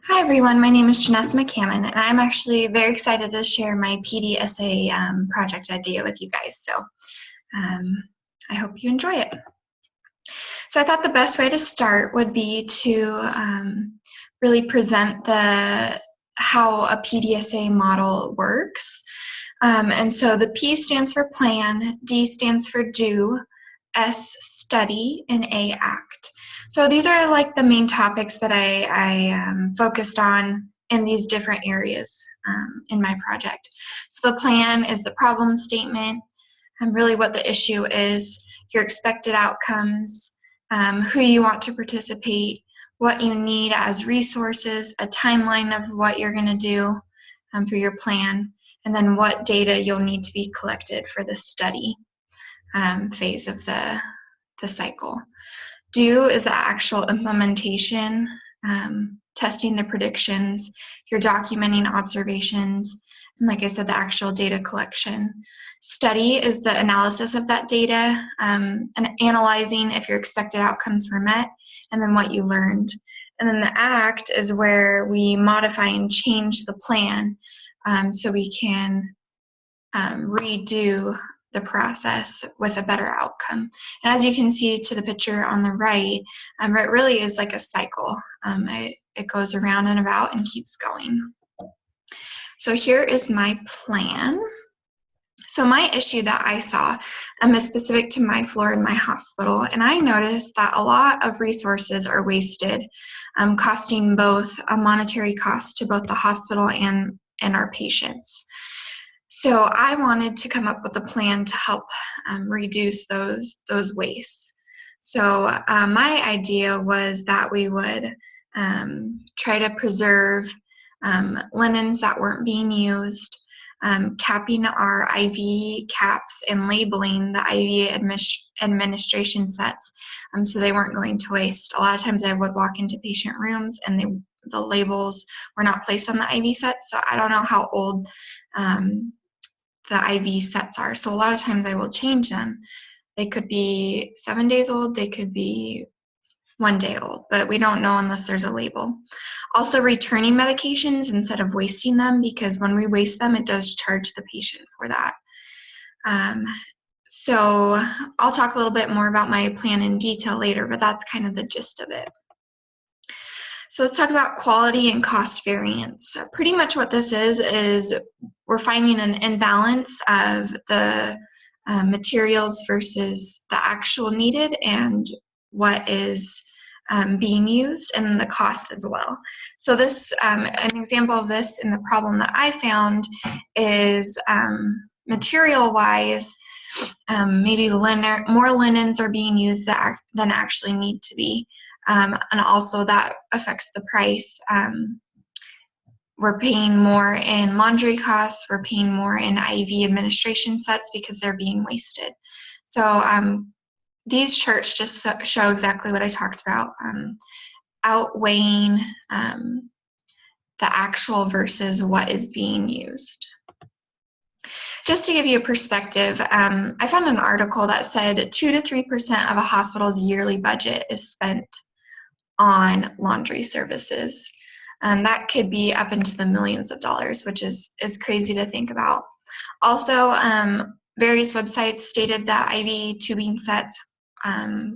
Hi everyone, my name is Janessa McCammon, and I'm actually very excited to share my PDSA project idea with you guys. So I hope you enjoy it. So I thought the best way to start would be to really present how a PDSA model works. And so the P stands for plan, D stands for do, S study, and A act. So these are like the main topics that I focused on in these different areas in my project. So the plan is the problem statement, and really what the issue is, your expected outcomes, who you want to participate, what you need as resources, a timeline of what you're going to do for your plan, and then what data you'll need to be collected for the study phase of the cycle. Do is the actual implementation, testing the predictions, you're documenting observations, and like I said, the actual data collection. Study is the analysis of that data and analyzing if your expected outcomes were met and then what you learned. And then the act is where we modify and change the plan so we can redo the process with a better outcome. And as you can see to the picture on the right, it really is like a cycle. It goes around and about and keeps going. So here is my plan. So my issue that I saw is specific to my floor in my hospital, and I noticed that a lot of resources are wasted, costing both a monetary cost to both the hospital and our patients. So I wanted to come up with a plan to help reduce those wastes. So my idea was that we would try to preserve linens that weren't being used, capping our IV caps and labeling the IV administration sets so they weren't going to waste. A lot of times I would walk into patient rooms and the labels were not placed on the IV set, so I don't know how old the IV sets are. So a lot of times I will change them. They could be 7 days old, they could be 1 day old, but we don't know unless there's a label. Also returning medications instead of wasting them, because when we waste them, it does charge the patient for that. So I'll talk a little bit more about my plan in detail later, but that's kind of the gist of it. So let's talk about quality and cost variance. So pretty much what this is we're finding an imbalance of the materials versus the actual needed and what is being used, and then the cost as well. So this, an example of this in the problem that I found is material-wise, maybe more linens are being used than actually need to be. And also that affects the price. We're paying more in laundry costs, we're paying more in IV administration sets because they're being wasted. So these charts just show exactly what I talked about, outweighing the actual versus what is being used. Just to give you a perspective, I found an article that said 2 to 3% of a hospital's yearly budget is spent on laundry services. That could be up into the millions of dollars, which is crazy to think about. Also, various websites stated that IV tubing sets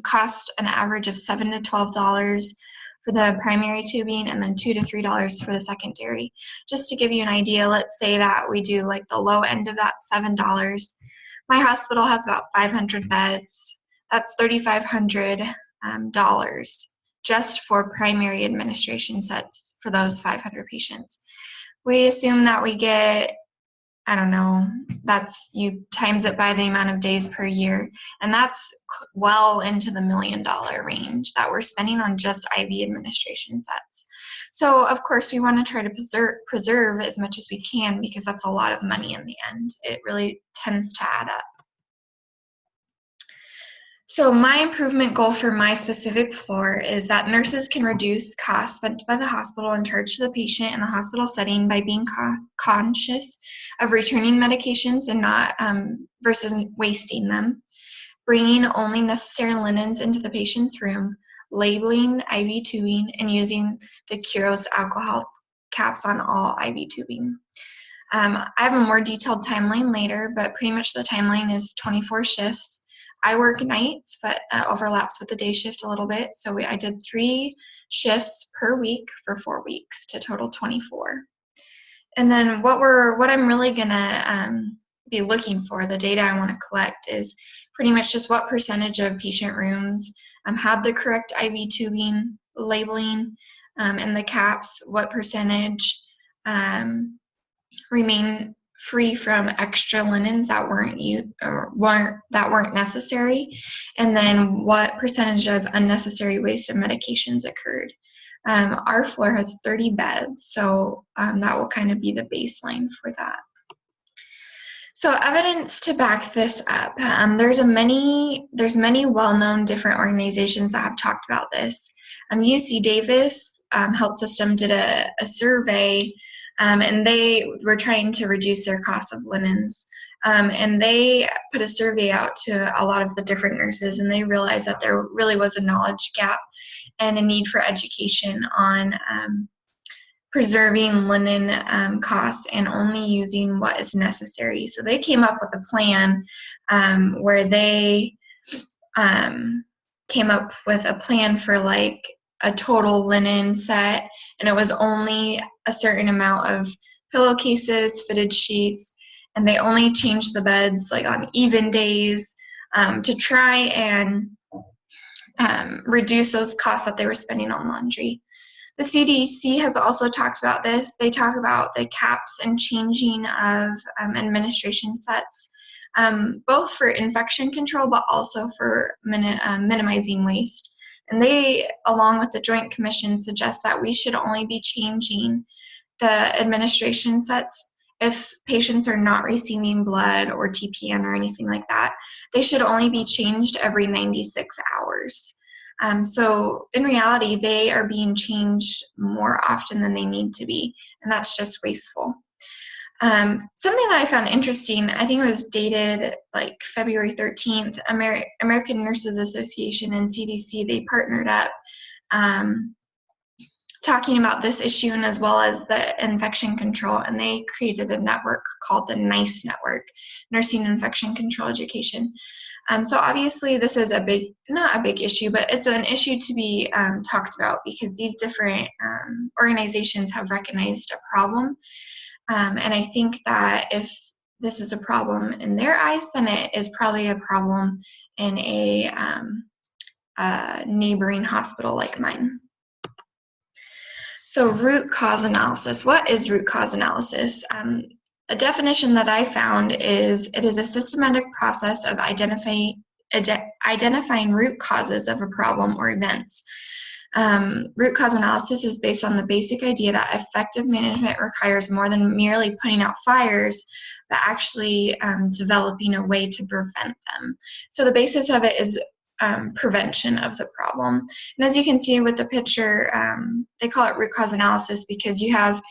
cost an average of $7 to $12 for the primary tubing, and then $2 to $3 for the secondary. Just to give you an idea, let's say that we do like the low end of that $7. My hospital has about 500 beds. That's $3,500 just for primary administration sets for those 500 patients. We assume that we get, I don't know, that's, you times it by the amount of days per year, and that's well into the $1 million range that we're spending on just IV administration sets. So of course we want to try to preserve as much as we can, because that's a lot of money in the end. It really tends to add up. So my improvement goal for my specific floor is that nurses can reduce costs spent by the hospital and charged to the patient in the hospital setting by being conscious of returning medications and not versus wasting them, bringing only necessary linens into the patient's room, labeling IV tubing, and using the Kuros alcohol caps on all IV tubing. I have a more detailed timeline later, but pretty much the timeline is 24 shifts. I work nights, but overlaps with the day shift a little bit. So I did 3 shifts per week for 4 weeks to total 24. And then what I'm really gonna be looking for, the data I want to collect, is pretty much just what percentage of patient rooms had the correct IV tubing labeling and the caps, what percentage remain free from extra linens that weren't necessary, and then what percentage of unnecessary waste of medications occurred. Our floor has 30 beds, so that will kind of be the baseline for that. So evidence to back this up, there's many well-known different organizations that have talked about this. UC Davis Health System did a survey, and they were trying to reduce their cost of linens. And they put a survey out to a lot of the different nurses, and they realized that there really was a knowledge gap and a need for education on preserving linen costs and only using what is necessary. So they came up with a plan where they came up with a plan for like a total linen set, and it was only a certain amount of pillowcases, fitted sheets, and they only changed the beds like on even days to try and reduce those costs that they were spending on laundry. The CDC has also talked about this. They talk about the caps and changing of administration sets, both for infection control, but also for minimizing waste. And they, along with the Joint Commission, suggest that we should only be changing the administration sets if patients are not receiving blood or TPN or anything like that. They should only be changed every 96 hours. So in reality, they are being changed more often than they need to be, and that's just wasteful. Something that I found interesting, I think it was dated like February 13th, American Nurses Association and CDC, they partnered up talking about this issue and as well as the infection control, and they created a network called the NICE network, Nursing Infection Control Education. So obviously this is not a big issue, but it's an issue to be talked about because these different organizations have recognized a problem. And I think that if this is a problem in their eyes, then it is probably a problem in a neighboring hospital like mine. So root cause analysis. What is root cause analysis? A definition that I found is it is a systematic process of identifying root causes of a problem or events. Root cause analysis is based on the basic idea that effective management requires more than merely putting out fires, but actually developing a way to prevent them. So the basis of it is prevention of the problem. And as you can see with the picture, they call it root cause analysis because you have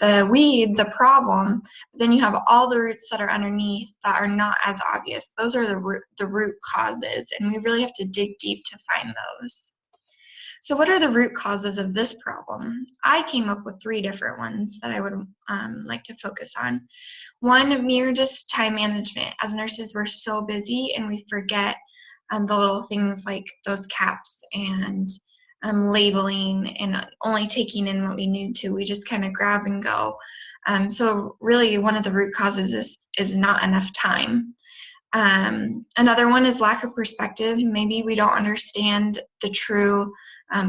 the weed, the problem, but then you have all the roots that are underneath that are not as obvious. Those are the root causes, and we really have to dig deep to find those. So what are the root causes of this problem? I came up with 3 different ones that I would like to focus on. One, mere just time management. As nurses, we're so busy and we forget the little things like those caps and labeling and only taking in what we need to. We just kind of grab and go. So really one of the root causes is not enough time. Another one is lack of perspective. Maybe we don't understand the true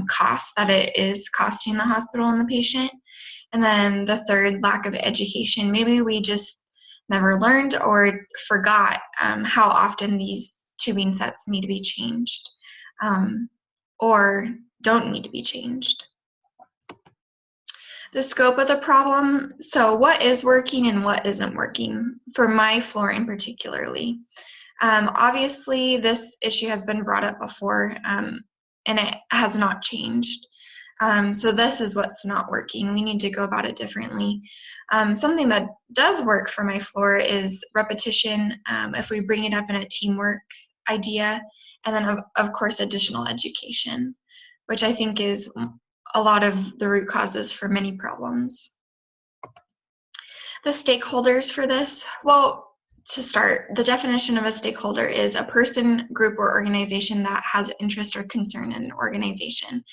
cost that it is costing the hospital and the patient. And then the third, lack of education. Maybe we just never learned or forgot how often these tubing sets need to be changed or don't need to be changed. The scope of the problem, so what is working and what isn't working for my floor in particularly. Obviously this issue has been brought up before and it has not changed. So this is what's not working. We need to go about it differently. Something that does work for my floor is repetition, if we bring it up in a teamwork idea, and then of course additional education. which I think is a lot of the root causes for many problems. The stakeholders for this, well, to start, the definition of a stakeholder is a person, group, or organization that has interest or concern in an organization.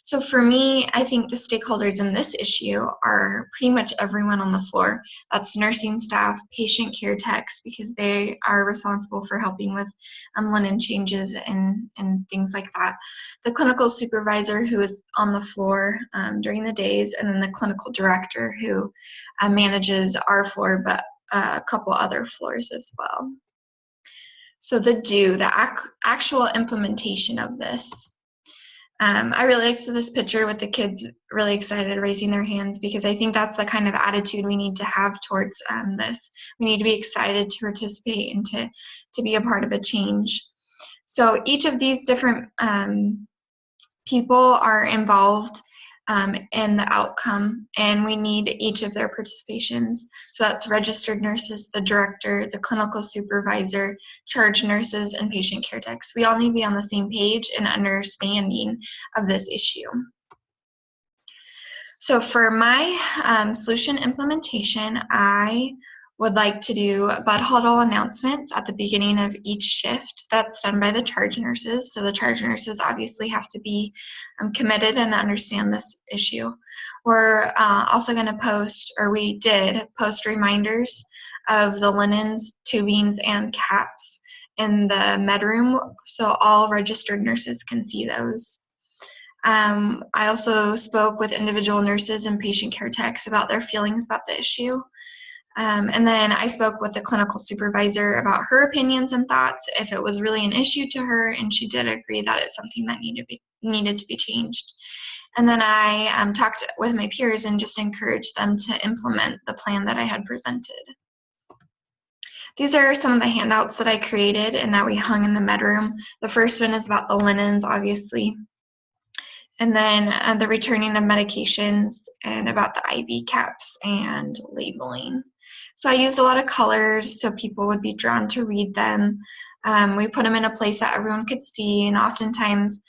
So for me, I think the stakeholders in this issue are pretty much everyone on the floor. That's nursing staff, patient care techs, because they are responsible for helping with linen changes and things like that. The clinical supervisor, who is on the floor during the days, and then the clinical director, who manages our floor, but a couple other floors as well. So the actual implementation of this. I really liked this picture with the kids really excited raising their hands, because I think that's the kind of attitude we need to have towards this. We need to be excited to participate and to be a part of a change. So each of these different people are involved in the outcome, and we need each of their participations. So that's registered nurses, the director, the clinical supervisor, charge nurses, and patient care techs. We all need to be on the same page and understanding of this issue. So for my solution implementation, I would like to do bud huddle announcements at the beginning of each shift. That's done by the charge nurses. So the charge nurses obviously have to be committed and understand this issue. We're also going to post, or we did post, reminders of the linens, tubings, and caps in the med room, so all registered nurses can see those. I also spoke with individual nurses and patient care techs about their feelings about the issue. And then I spoke with the clinical supervisor about her opinions and thoughts, if it was really an issue to her, and she did agree that it's something that needed to be changed. And then I talked with my peers and just encouraged them to implement the plan that I had presented. These are some of the handouts that I created and that we hung in the med room. The first one is about the linens, obviously. And then the returning of medications, and about the IV caps and labeling. So I used a lot of colors so people would be drawn to read them. We put them in a place that everyone could see, and oftentimes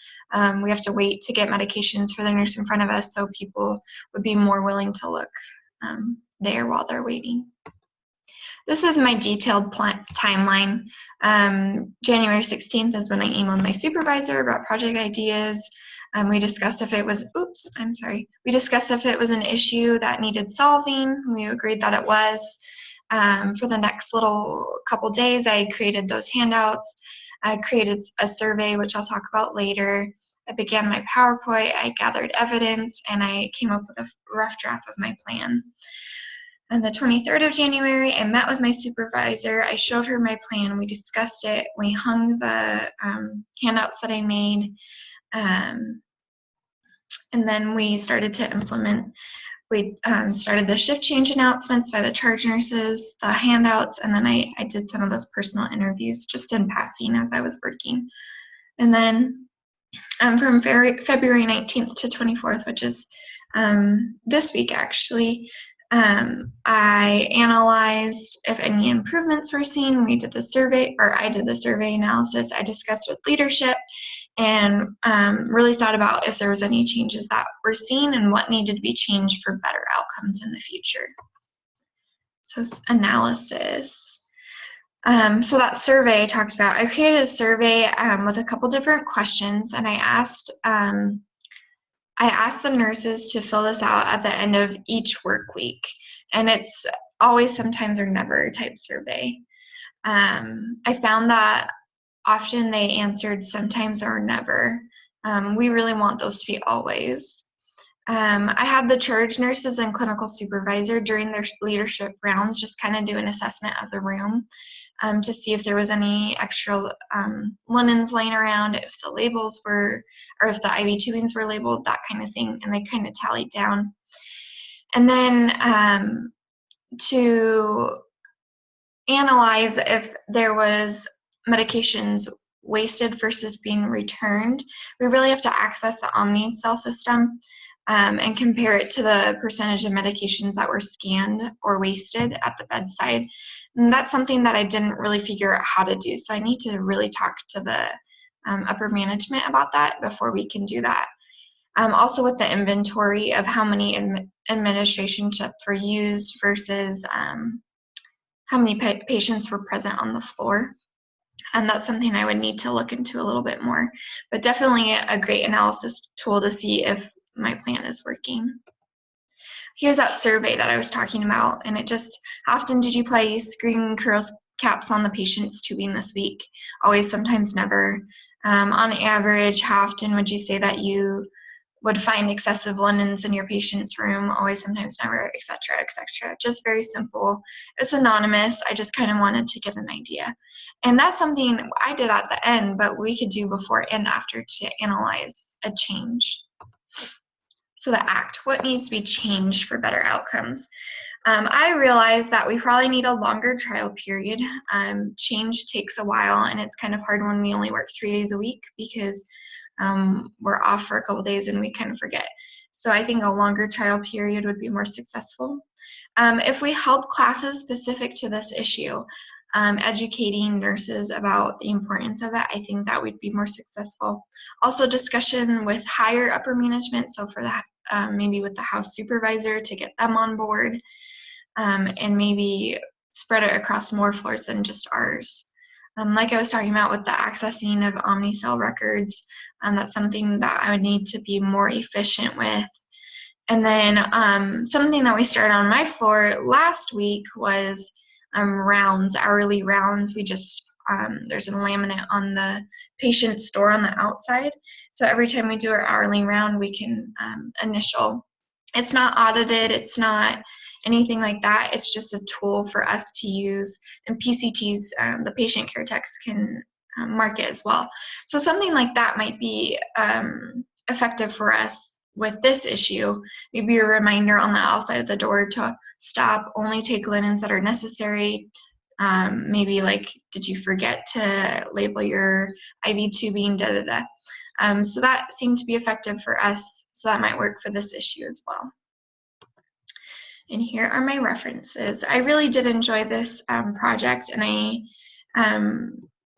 we have to wait to get medications for the nurse in front of us, so people would be more willing to look there while they're waiting. This is my detailed timeline. January 16th is when I emailed my supervisor about project ideas. We discussed if it was, we discussed if it was an issue that needed solving. We agreed that it was. For the next little couple days, I created those handouts. I created a survey, which I'll talk about later. I began my PowerPoint, I gathered evidence, and I came up with a rough draft of my plan. On the 23rd of January, I met with my supervisor. I showed her my plan. We discussed it. We hung the handouts that I made. And then we started to implement. We started the shift change announcements by the charge nurses, the handouts, and then I did some of those personal interviews just in passing as I was working. And then from February 19th to 24th, which is this week actually, I analyzed if any improvements were seen. We did the survey, or I did the survey analysis. I discussed with leadership and really thought about if there was any changes that were seen and what needed to be changed for better outcomes in the future. So analysis. So that survey I talked about, I created a survey with a couple different questions, and I asked the nurses to fill this out at the end of each work week, and it's always sometimes or never type survey. I found that often they answered sometimes or never. We really want those to be always. I had the charge nurses and clinical supervisor during their leadership rounds just kind of do an assessment of the room to see if there was any extra linens laying around, if the labels were, or if the IV tubings were labeled, that kind of thing, and they kind of tallied down. And then to analyze if there was medications wasted versus being returned, we really have to access the OmniCell system and compare it to the percentage of medications that were scanned or wasted at the bedside. And that's something that I didn't really figure out how to do. So I need to really talk to the upper management about that before we can do that. Also with the inventory of how many administration sets were used versus how many patients were present on the floor. And that's something I would need to look into a little bit more, but definitely a great analysis tool to see if my plan is working. Here's that survey that I was talking about, and it just, how often did you place screen curls caps on the patient's tubing this week? Always, sometimes, never. On average, how often would you say that you would find excessive linens in your patient's room? Always, sometimes, never, etc., etc. Just very simple. It's anonymous. I just kind of wanted to get an idea. And that's something I did at the end, but we could do before and after to analyze a change. So the ACT, what needs to be changed for better outcomes? I realize that we probably need a longer trial period. Change takes a while, and it's kind of hard when we only work 3 days a week because we're off for a couple days and we kind of forget. So I think a longer trial period would be more successful. If we held classes specific to this issue, educating nurses about the importance of it, I think that would be more successful. Also, discussion with higher upper management, so for that, maybe with the house supervisor to get them on board, and maybe spread it across more floors than just ours. Like I was talking about with the accessing of Omnicell records, that's something that I would need to be more efficient with. And then something that we started on my floor last week was rounds, hourly rounds. We just, there's a laminate on the patient's door on the outside. So every time we do our hourly round, we can initial. It's not audited, it's not anything like that. It's just a tool for us to use, and PCTs, the patient care techs, can mark it as well. So something like that might be effective for us with this issue. Maybe a reminder on the outside of the door to stop, only take linens that are necessary. Maybe like, did you forget to label your IV tubing, da da da. So that seemed to be effective for us, so that might work for this issue as well. And here are my references. I really did enjoy this project, and I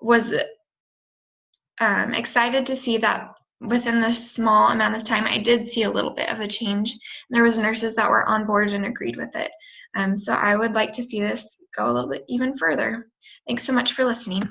was excited to see that within this small amount of time, I did see a little bit of a change. There was nurses that were on board and agreed with it. So I would like to see this go a little bit even further. Thanks so much for listening.